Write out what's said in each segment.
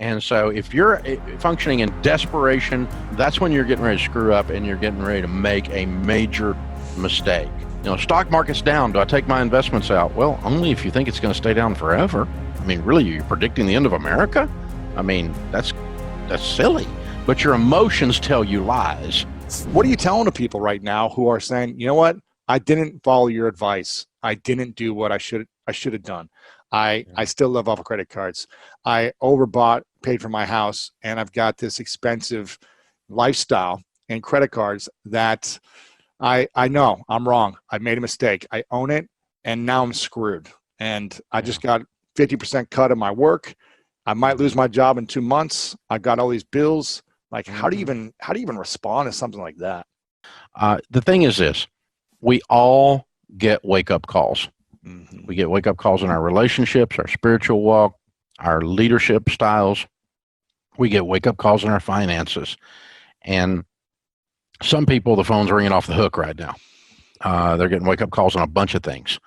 And so if you're functioning in desperation, that's when you're getting ready to screw up and you're getting ready to make a major mistake. Stock market's down. Do I take my investments out? Well, only if you think it's going to stay down forever. I mean, really, you're predicting the end of America? I mean, that's silly. But your emotions tell you lies. What are you telling the people right now who are saying, you know what? I didn't follow your advice. I didn't do what I should have done. I still live off of credit cards. I overbought, paid for my house, and I've got this expensive lifestyle and credit cards that I know I'm wrong. I made a mistake. I own it, and now I'm screwed. And I just got 50% cut of my work. I might lose my job in 2 months. I got all these bills. Like, how do you even respond to something like that? The thing is this: we all get wake-up calls. Mm-hmm. We get wake-up calls in our relationships, our spiritual walk, our leadership styles. We get wake-up calls in our finances. And some people, the phone's ringing off the hook right now. They're getting wake-up calls on a bunch of things.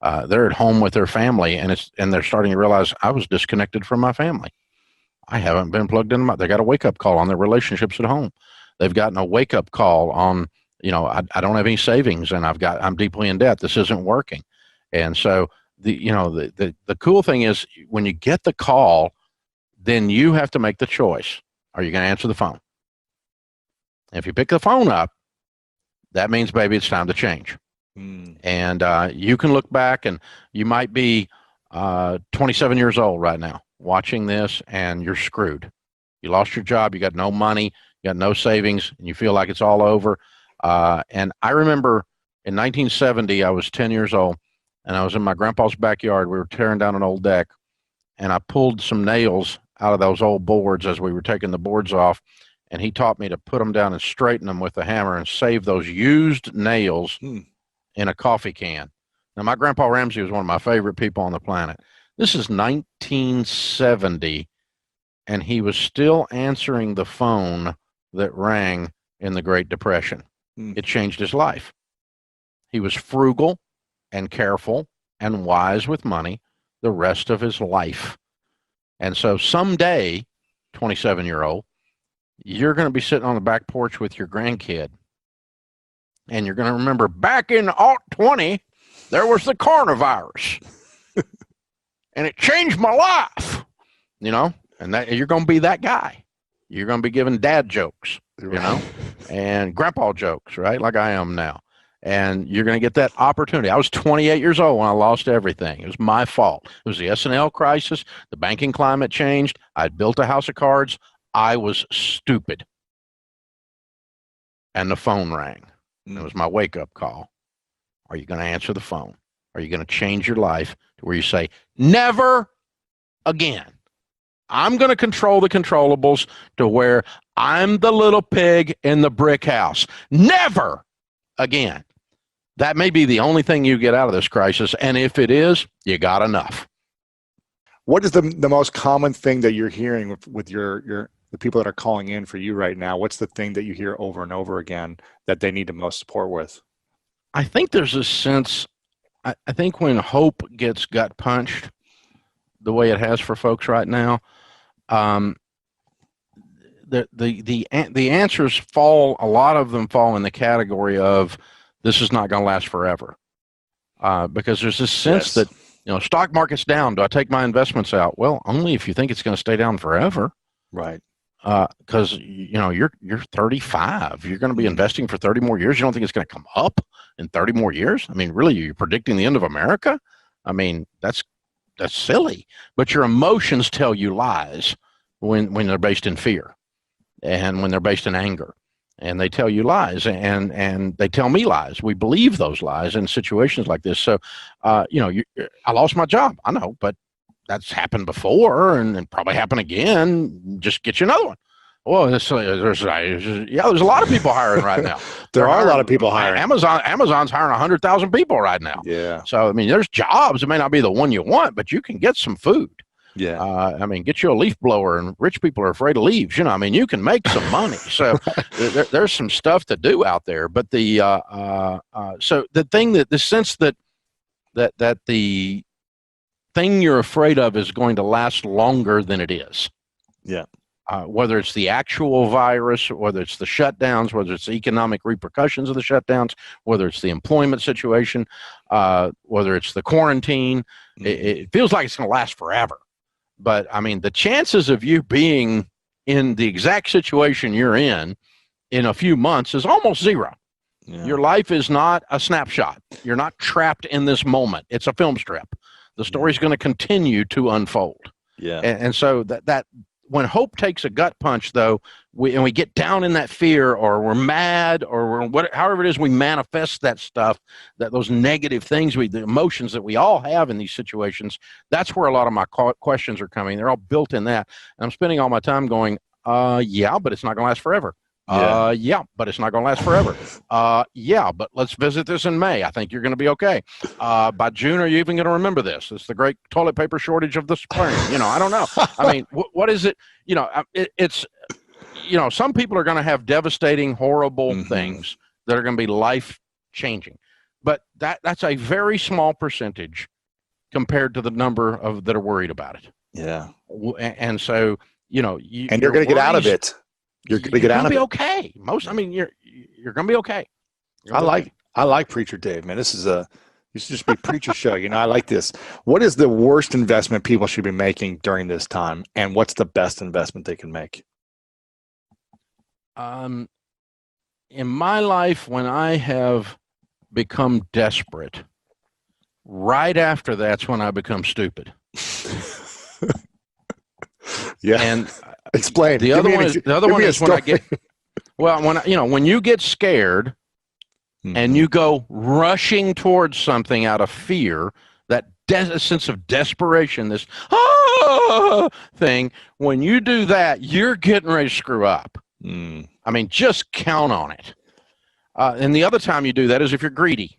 They're at home with their family, and they're starting to realize, I was disconnected from my family. I haven't been plugged in. They got a wake-up call on their relationships at home. They've gotten a wake-up call on, I don't have any savings, and I'm deeply in debt. This isn't working. And so the cool thing is, when you get the call, then you have to make the choice. Are you going to answer the phone? If you pick the phone up, that means, baby, it's time to change. And you can look back, and you might be 27 years old right now watching this, and you're screwed. You lost your job. You got no money. You got no savings, and you feel like it's all over. And I remember in 1970, I was 10 years old, and I was in my grandpa's backyard. We were tearing down an old deck, and I pulled some nails out of those old boards as we were taking the boards off, and he taught me to put them down and straighten them with a hammer and save those used nails in a coffee can. Now, my grandpa Ramsey was one of my favorite people on the planet. This is 1970, and he was still answering the phone that rang in the Great Depression. It changed his life. He was frugal and careful and wise with money the rest of his life. And so someday, 27-year-old, you're going to be sitting on the back porch with your grandkid, and you're going to remember, back in 2020, there was the coronavirus, and it changed my life, and that you're going to be that guy. You're going to be giving dad jokes, and grandpa jokes, right? Like I am now. And you're going to get that opportunity. I was 28 years old when I lost everything. It was my fault. It was the S&L crisis. The banking climate changed. I'd built a house of cards. I was stupid. And the phone rang. It was my wake-up call. Are you going to answer the phone? Are you going to change your life to where you say, never again? I'm going to control the controllables to where I'm the little pig in the brick house. Never again. That may be the only thing you get out of this crisis. And if it is, you got enough. What is the most common thing that you're hearing with the people that are calling in for you right now? What's the thing that you hear over and over again that they need the most support with? I think there's a sense, I think when hope gets gut punched the way it has for folks right now, the answers fall, a lot of them fall in the category of, this is not going to last forever. Because there's this sense that, stock market's down. Do I take my investments out? Well, only if you think it's going to stay down forever. Right. Because, you're 35. You're going to be investing for 30 more years. You don't think it's going to come up in 30 more years? I mean, really, you're predicting the end of America? I mean, that's silly. But your emotions tell you lies when they're based in fear and when they're based in anger. And they tell you lies, and they tell me lies. We believe those lies in situations like this. So, I lost my job. I know, but that's happened before and probably happen again. Just get you another one. Well, there's a lot of people hiring right now. There are a lot of people hiring. Amazon's hiring 100,000 people right now. Yeah. So, I mean, there's jobs. It may not be the one you want, but you can get some food. Yeah. Get you a leaf blower, and rich people are afraid of leaves. You can make some money. So there's some stuff to do out there. But so the thing the sense that the thing you're afraid of is going to last longer than it is. Yeah. Whether it's the actual virus, whether it's the shutdowns, whether it's the economic repercussions of the shutdowns, whether it's the employment situation, whether it's the quarantine, it feels like it's going to last forever. But I mean, the chances of you being in the exact situation you're in a few months is almost zero. Yeah. Your life is not a snapshot. You're not trapped in this moment. It's a film strip. The story's going to continue to unfold. Yeah. And so that when hope takes a gut punch, though, we get down in that fear, or we're mad, or however it is we manifest that stuff, that those negative things, the emotions that we all have in these situations, that's where a lot of my questions are coming. They're all built in that. And I'm spending all my time going, yeah, but it's not going to last forever. Yeah, but it's not going to last forever. Yeah, but let's visit this in May. I think you're going to be okay. By June, are you even going to remember this? It's the great toilet paper shortage of the spring. I don't know. I mean, what is it? It's, some people are going to have devastating, horrible things that are going to be life-changing. But that's a very small percentage compared to the number of that are worried about it. Yeah. And so, you're going to get out of it. You're going to get out of it. You're going to be okay. You're going to be okay. I like Preacher Dave, man. This should just be Preacher show. I like this. What is the worst investment people should be making during this time, and what's the best investment they can make? In my life, when I have become desperate, right after that's when I become stupid. Yeah. And explain. The other one is when I get, when you get scared and you go rushing towards something out of fear, that sense of desperation, this thing, when you do that, you're getting ready to screw up. I mean, just count on it. And the other time you do that is if you're greedy.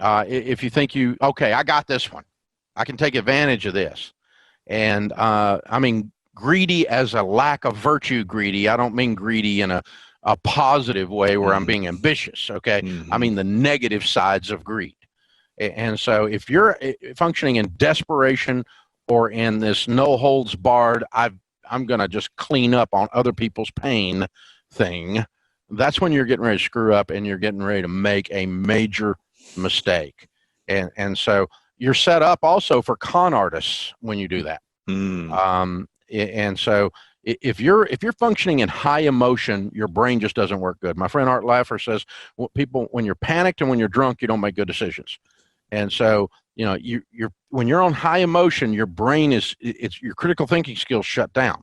If you think I got this one. I can take advantage of this. And I mean, greedy as a lack of virtue greedy. I don't mean greedy in a positive way where I'm being ambitious, okay? I mean the negative sides of greed. And so if you're functioning in desperation or in this no holds barred, I'm going to just clean up on other people's pain thing, that's when you're getting ready to screw up and you're getting ready to make a major mistake. And so you're set up also for con artists when you do that. And so if you're functioning in high emotion, your brain just doesn't work good. My friend Art Laffer says, when you're panicked and when you're drunk, you don't make good decisions. And so, when you're on high emotion, your brain your critical thinking skills shut down.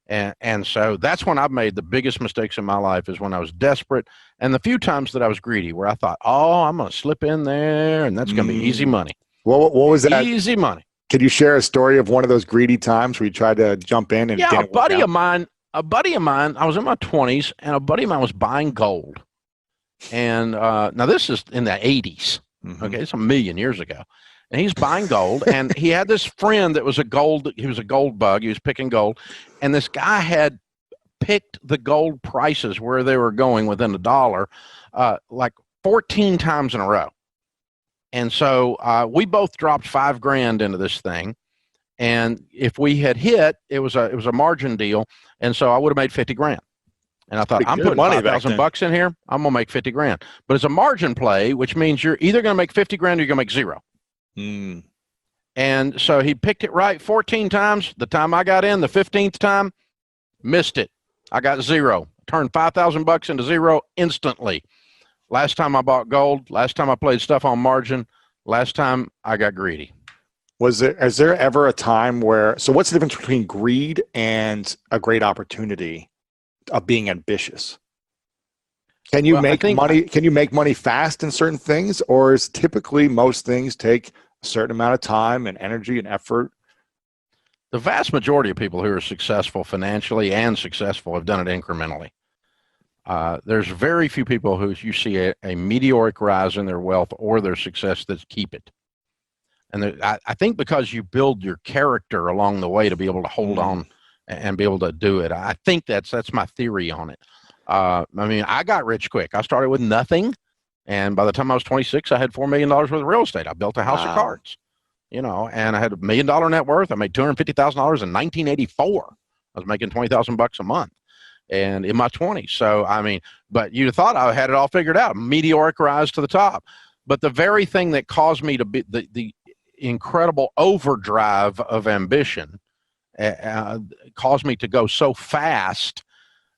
And so that's when I've made the biggest mistakes in my life, is when I was desperate, and the few times that I was greedy, where I thought, I'm going to slip in there and that's going to be easy money. What was that? Easy money. Could you share a story of one of those greedy times where you tried to jump in and a buddy of mine, I was in my 20s, and a buddy of mine was buying gold. And now this is in the 80s. Okay, it's a million years ago. And he's buying gold, and he had this friend that was a gold bug. He was picking gold, and this guy had picked the gold prices where they were going within $1, like 14 times in a row. And so we both dropped $5,000 into this thing, and if we had hit, it was a margin deal, and so I would have made $50,000. And I thought, I'm putting $5,000 in here. I'm gonna make $50,000. But it's a margin play, which means you're either gonna make $50,000 or you're gonna make zero. And so he picked it right 14 times. The time I got in, the 15th time, missed it. I got zero. Turned $5,000 into zero instantly. Last time I bought gold, last time I played stuff on margin, last time I got greedy. Is there ever a time where, so what's the difference between greed and a great opportunity of being ambitious? Can you make money fast in certain things, or is typically most things take a certain amount of time and energy and effort? The vast majority of people who are successful financially and successful have done it incrementally. There's very few people who you see a meteoric rise in their wealth or their success that keep it. And I think because you build your character along the way to be able to hold on and be able to do it. I think that's my theory on it. I mean, I got rich quick. I started with nothing, and by the time I was 26, I had $4 million worth of real estate. I built a house of cards. and I had $1 million net worth. I made $250,000 in 1984. I was making $20,000 a month, and in my 20s. So, I mean, but you'd have thought I had it all figured out, meteoric rise to the top. But the very thing that caused me to be the incredible overdrive of ambition caused me to go so fast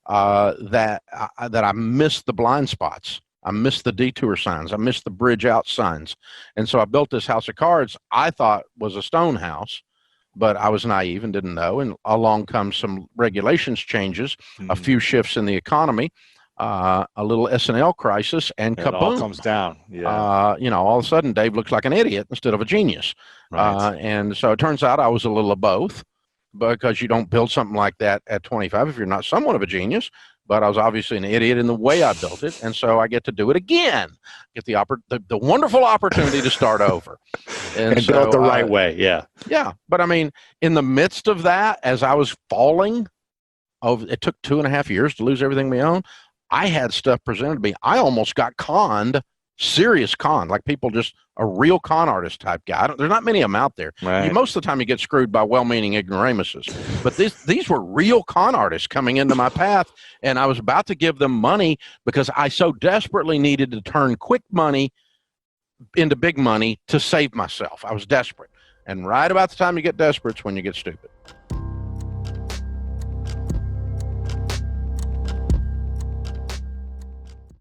that I missed the blind spots. I missed the detour signs. I missed the bridge out signs. And so I built this house of cards I thought was a stone house, but I was naive and didn't know. And along comes some regulations changes, a few shifts in the economy, a little S&L crisis, and kaboom. It all comes down. Yeah. All of a sudden, Dave looks like an idiot instead of a genius. Right. And so it turns out I was a little of both, because you don't build something like that at 25 if you're not somewhat of a genius. But I was obviously an idiot in the way I built it, and so I get to do it again. Get the wonderful opportunity to start over, and so, build it the right way. Yeah. But I mean, in the midst of that, as I was falling, it took 2.5 years to lose everything we own. I had stuff presented to me. I almost got conned, serious con, like people just a real con artist type guy. There's not many of them out there. Right. Most of the time you get screwed by well-meaning ignoramuses. But these were real con artists coming into my path, and I was about to give them money because I so desperately needed to turn quick money into big money to save myself. I was desperate. And right about the time you get desperate is when you get stupid.